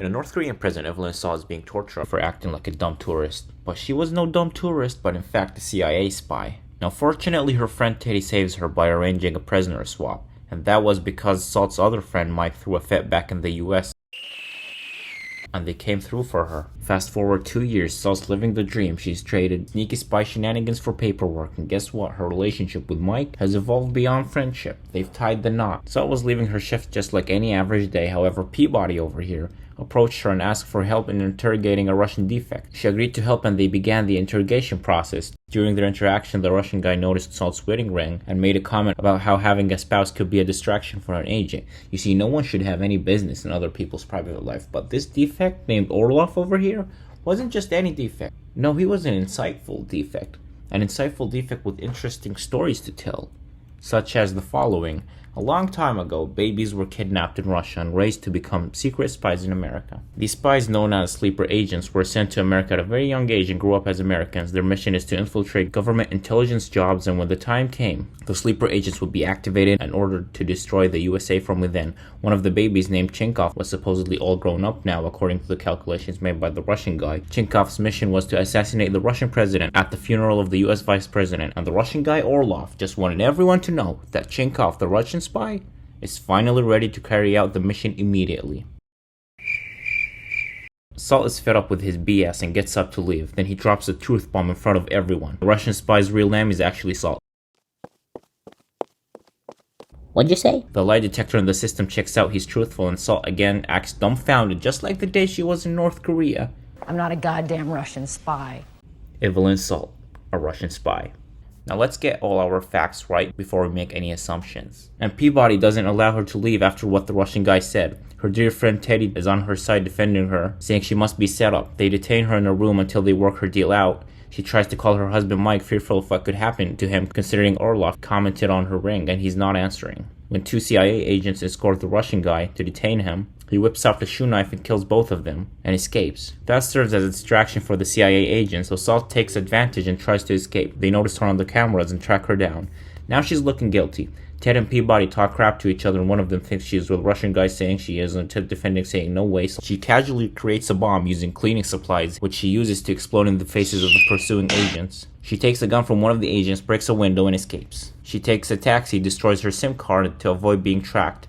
In a North Korean prison, Evelyn Salt is being tortured for acting like a dumb tourist. But she was no dumb tourist, but in fact a CIA spy. Now fortunately her friend Teddy saves her by arranging a prisoner swap. And that was because Salt's other friend Mike threw a fit back in the US. And they came through for her. Fast forward 2 years, Salt's living the dream. She's traded sneaky spy shenanigans for paperwork, and guess what? Her relationship with Mike has evolved beyond friendship. They've tied the knot. Salt was leaving her shift just like any average day. However, Peabody over here approached her and asked for help in interrogating a Russian defect. She agreed to help and they began the interrogation process. During their interaction, the Russian guy noticed Salt's wedding ring and made a comment about how having a spouse could be a distraction for an agent. You see, no one should have any business in other people's private life, but this defect named Orlov over here wasn't just any defect. No, he was an insightful defect. An insightful defect with interesting stories to tell, such as the following. A long time ago, babies were kidnapped in Russia and raised to become secret spies in America. These spies, known as sleeper agents, were sent to America at a very young age and grew up as Americans. Their mission is to infiltrate government intelligence jobs, and when the time came, the sleeper agents would be activated and ordered to destroy the USA from within. One of the babies, named Chinkov, was supposedly all grown up now, according to the calculations made by the Russian guy. Chinkov's mission was to assassinate the Russian president at the funeral of the US vice president, and the Russian guy Orlov just wanted everyone to know that Chinkov, the Russian spy, is finally ready to carry out the mission immediately. Salt is fed up with his BS and gets up to leave. Then he drops a truth bomb in front of everyone. The Russian spy's real name is actually Salt. What'd you say? The lie detector in the system checks out he's truthful, and Salt again acts dumbfounded, just like the day she was in North Korea. I'm not a goddamn Russian spy. Evelyn Salt, a Russian spy. Now let's get all our facts right before we make any assumptions. And Peabody doesn't allow her to leave after what the Russian guy said. Her dear friend Teddy is on her side defending her, saying she must be set up. They detain her in a room until they work her deal out. She tries to call her husband Mike, fearful of what could happen to him considering Orlov commented on her ring and he's not answering. When 2 CIA agents escort the Russian guy to detain him, he whips out the shoe knife and kills both of them and escapes. That serves as a distraction for the CIA agents, so Salt takes advantage and tries to escape. They notice her on the cameras and track her down. Now she's looking guilty. Ted and Peabody talk crap to each other, and one of them thinks she is with the Russian guy saying she is, and Ted defending saying no way. So she casually creates a bomb using cleaning supplies, which she uses to explode in the faces of the pursuing agents. She takes a gun from one of the agents, breaks a window, and escapes. She takes a taxi, destroys her SIM card to avoid being tracked.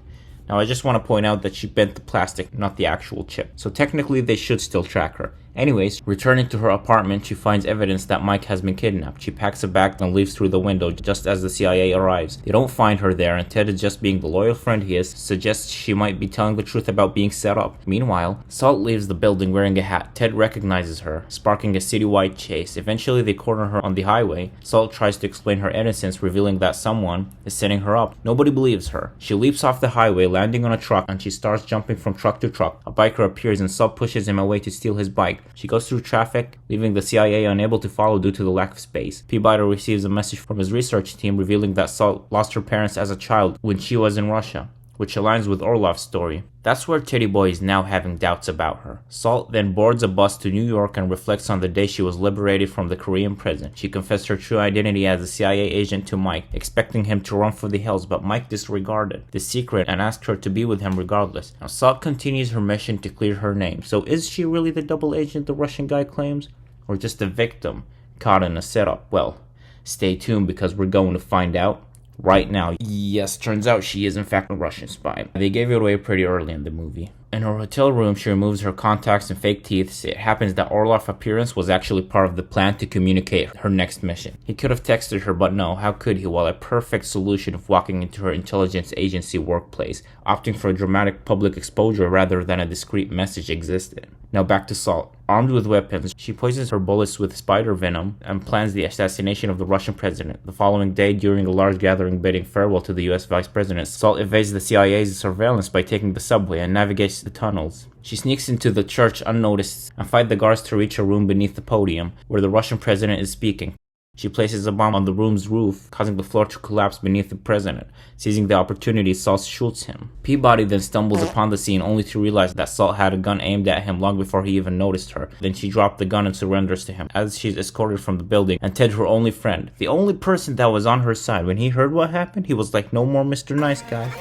Now I just want to point out that she bent the plastic, not the actual chip. So technically they should still track her. Anyways, returning to her apartment, she finds evidence that Mike has been kidnapped. She packs a bag and leaves through the window just as the CIA arrives. They don't find her there, and Ted, is just being the loyal friend he is, suggests she might be telling the truth about being set up. Meanwhile, Salt leaves the building wearing a hat. Ted recognizes her, sparking a citywide chase. Eventually they corner her on the highway. Salt tries to explain her innocence, revealing that someone is setting her up. Nobody believes her. She leaps off the highway, landing on a truck, and she starts jumping from truck to truck. A biker appears and Salt pushes him away to steal his bike. She goes through traffic, leaving the CIA unable to follow due to the lack of space. Peabody receives a message from his research team revealing that Salt lost her parents as a child when she was in Russia, which aligns with Orlov's story. That's where Teddy Boy is now having doubts about her. Salt then boards a bus to New York and reflects on the day she was liberated from the Korean prison. She confessed her true identity as a CIA agent to Mike, expecting him to run for the hills, but Mike disregarded the secret and asked her to be with him regardless. Now Salt continues her mission to clear her name. So is she really the double agent the Russian guy claims? Or just a victim caught in a setup? Well, stay tuned because we're going to find out right now. Yes, turns out she is in fact a Russian spy. They gave it away pretty early in the movie. In her hotel room, she removes her contacts and fake teeth. It happens that Orlov's appearance was actually part of the plan to communicate her next mission. He could have texted her, but no, how could he? While a perfect solution of walking into her intelligence agency workplace, opting for a dramatic public exposure rather than a discreet message existed. Now back to Salt. Armed with weapons, she poisons her bullets with spider venom and plans the assassination of the Russian president. The following day, during a large gathering bidding farewell to the US vice president, Salt evades the CIA's surveillance by taking the subway and navigates the tunnels. She sneaks into the church unnoticed and fights the guards to reach a room beneath the podium where the Russian president is speaking. She places a bomb on the room's roof, causing the floor to collapse beneath the president. Seizing the opportunity, Salt shoots him. Peabody then stumbles upon the scene only to realize that Salt had a gun aimed at him long before he even noticed her. Then she dropped the gun and surrenders to him as she's escorted from the building, and Ted, her only friend, the only person that was on her side, when he heard what happened, he was like, "No more Mr. Nice Guy."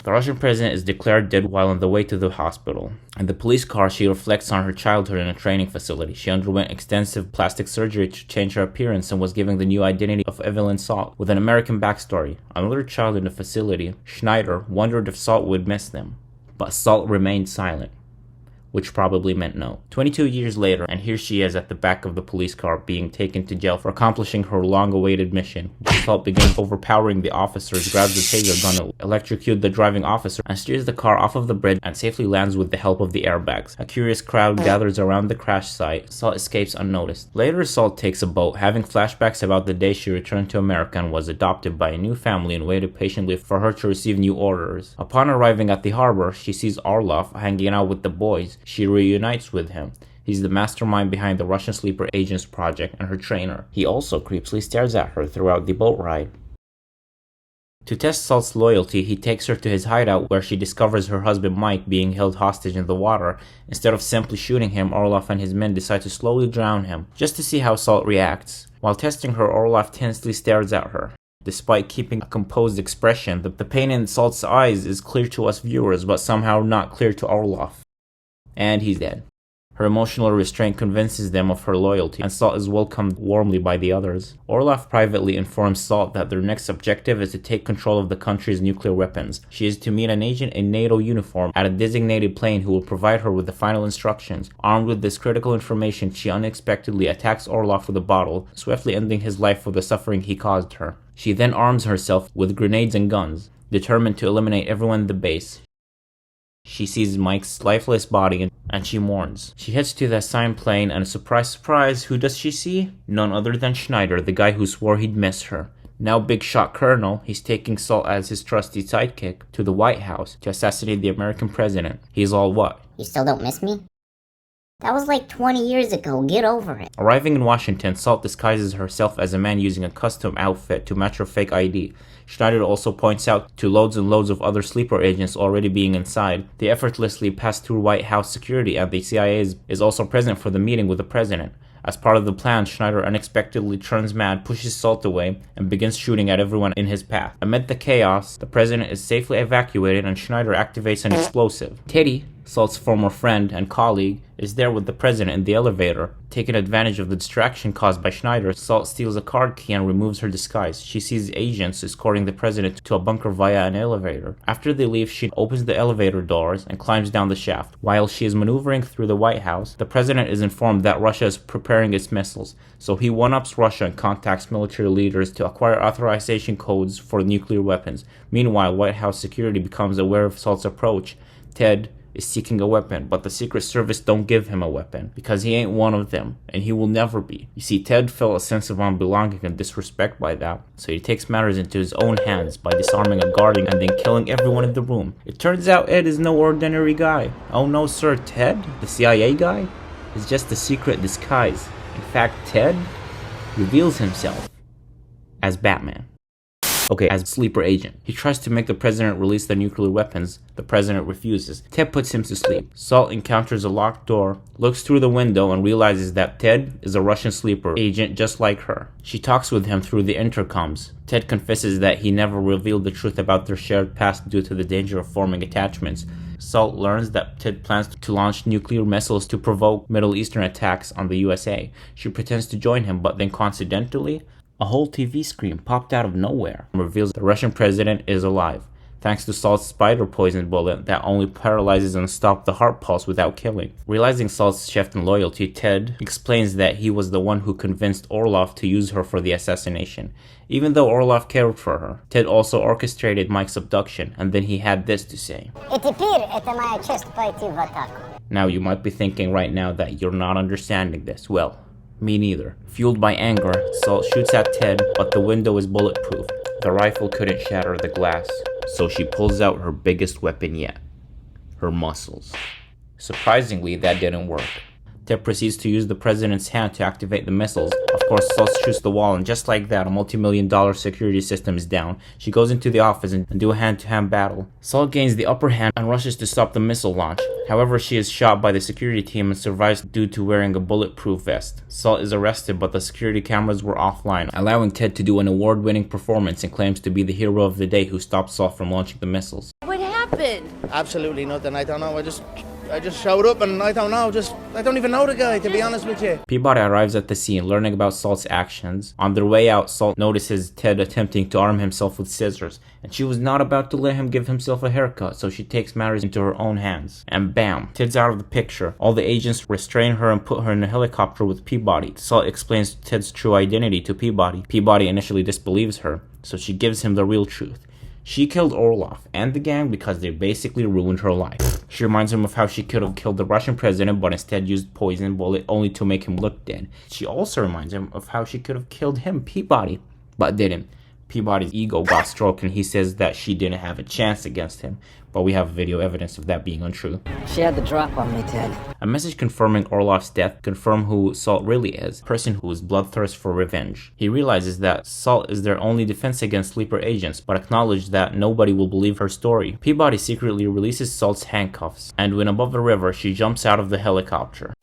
The Russian president is declared dead while on the way to the hospital. In the police car, she reflects on her childhood in a training facility. She underwent extensive plastic surgery to change her appearance and was given the new identity of Evelyn Salt, with an American backstory. Another child in the facility, Schneider, wondered if Salt would miss them. But Salt remained silent, which probably meant no. 22 years later, and here she is at the back of the police car being taken to jail for accomplishing her long-awaited mission. Salt begins overpowering the officers, grabs the taser gun, electrocutes the driving officer, and steers the car off of the bridge and safely lands with the help of the airbags. A curious crowd gathers around the crash site. Salt escapes unnoticed. Later, Salt takes a boat, having flashbacks about the day she returned to America and was adopted by a new family and waited patiently for her to receive new orders. Upon arriving at the harbor, she sees Orlov hanging out with the boys. She reunites with him. He's the mastermind behind the Russian sleeper agents project and her trainer. He also creepily stares at her throughout the boat ride. To test Salt's loyalty, he takes her to his hideout where she discovers her husband Mike being held hostage in the water. Instead of simply shooting him, Orlov and his men decide to slowly drown him, just to see how Salt reacts. While testing her, Orlov tensely stares at her. Despite keeping a composed expression, the pain in Salt's eyes is clear to us viewers, but somehow not clear to Orlov. And he's dead. Her emotional restraint convinces them of her loyalty, and Salt is welcomed warmly by the others. Orlov privately informs Salt that their next objective is to take control of the country's nuclear weapons. She is to meet an agent in NATO uniform at a designated plane who will provide her with the final instructions. Armed with this critical information, she unexpectedly attacks Orlov with a bottle, swiftly ending his life for the suffering he caused her. She then arms herself with grenades and guns, determined to eliminate everyone in the base. She sees Mike's lifeless body and she mourns. She heads to the assigned plane and surprise, surprise, who does she see? None other than Schneider, the guy who swore he'd miss her. Now big shot colonel, he's taking Salt as his trusty sidekick to the White House to assassinate the American president. He's all what? You still don't miss me? That was like 20 years ago, get over it. Arriving in Washington, Salt disguises herself as a man using a custom outfit to match her fake ID. Schneider also points out to loads and loads of other sleeper agents already being inside. They effortlessly pass through White House security, and the CIA is also present for the meeting with the president. As part of the plan, Schneider unexpectedly turns mad, pushes Salt away, and begins shooting at everyone in his path. Amid the chaos, the president is safely evacuated and Schneider activates an explosive. Teddy, Salt's former friend and colleague, is there with the president in the elevator. Taking advantage of the distraction caused by Schneider, Salt steals a card key and removes her disguise. She sees agents escorting the president to a bunker via an elevator. After they leave, she opens the elevator doors and climbs down the shaft. While she is maneuvering through the White House, the president is informed that Russia is preparing its missiles, so he one-ups Russia and contacts military leaders to acquire authorization codes for nuclear weapons. Meanwhile, White House security becomes aware of Salt's approach. Ted is seeking a weapon, but the Secret Service don't give him a weapon because he ain't one of them, and he will never be. You see, Ted felt a sense of unbelonging and disrespect by that, so he takes matters into his own hands by disarming a guard and then killing everyone in the room. It turns out Ed is no ordinary guy. Oh no sir, Ted, the CIA guy, is just a secret disguise. In fact, Ted reveals himself as Batman. Okay, as sleeper agent. He tries to make the president release the nuclear weapons. The president refuses. Ted puts him to sleep. Salt encounters a locked door, looks through the window, and realizes that Ted is a Russian sleeper agent just like her. She talks with him through the intercoms. Ted confesses that he never revealed the truth about their shared past due to the danger of forming attachments. Salt learns that Ted plans to launch nuclear missiles to provoke Middle Eastern attacks on the USA. She pretends to join him, but then coincidentally, a whole TV screen popped out of nowhere and reveals the Russian president is alive, thanks to Salt's spider poison bullet that only paralyzes and stops the heart pulse without killing. Realizing Salt's shift in loyalty, Ted explains that he was the one who convinced Orlov to use her for the assassination. Even though Orlov cared for her, Ted also orchestrated Mike's abduction, and then he had this to say. Now you might be thinking right now that you're not understanding this. Well, me neither. Fueled by anger, Salt shoots at Ted, but the window is bulletproof. The rifle couldn't shatter the glass, so she pulls out her biggest weapon yet, her muscles. Surprisingly, that didn't work. Ted proceeds to use the president's hand to activate the missiles. Of course, Salt shoots the wall, and just like that, a multi-million-dollar security system is down. She goes into the office and do a hand-to-hand battle. Salt gains the upper hand and rushes to stop the missile launch. However, she is shot by the security team and survives due to wearing a bulletproof vest. Salt is arrested, but the security cameras were offline, allowing Ted to do an award-winning performance and claims to be the hero of the day who stopped Salt from launching the missiles. What happened? happened? Absolutely nothing. I don't know. I just showed up and I don't know. I don't even know the guy, to be honest with you. Peabody arrives at the scene, learning about Salt's actions. On their way out, Salt notices Ted attempting to arm himself with scissors, and she was not about to let him give himself a haircut, so she takes matters into her own hands. And bam, Ted's out of the picture. All the agents restrain her and put her in a helicopter with Peabody. Salt explains Ted's true identity to Peabody. Peabody initially disbelieves her, so she gives him the real truth. She killed Orlov and the gang because they basically ruined her life. She reminds him of how she could have killed the Russian president but instead used poison bullet only to make him look dead. She also reminds him of how she could have killed him, Peabody, but didn't. Peabody's ego got stroked and he says that she didn't have a chance against him, but we have video evidence of that being untrue. She had the drop on me, Ted. A message confirming Orlov's death confirms who Salt really is, a person who is bloodthirst for revenge. He realizes that Salt is their only defense against sleeper agents, but acknowledges that nobody will believe her story. Peabody secretly releases Salt's handcuffs, and when above the river, she jumps out of the helicopter.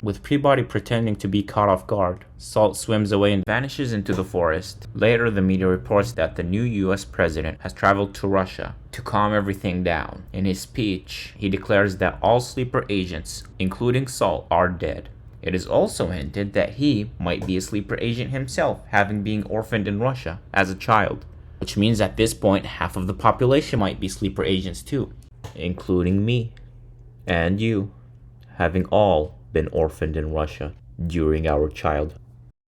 With Peabody pretending to be caught off guard, Salt swims away and vanishes into the forest. Later, the media reports that the new US president has traveled to Russia to calm everything down. In his speech, he declares that all sleeper agents, including Salt, are dead. It is also hinted that he might be a sleeper agent himself, having been orphaned in Russia as a child. Which means at this point, half of the population might be sleeper agents too, including me and you, having all been orphaned in Russia during our childhood.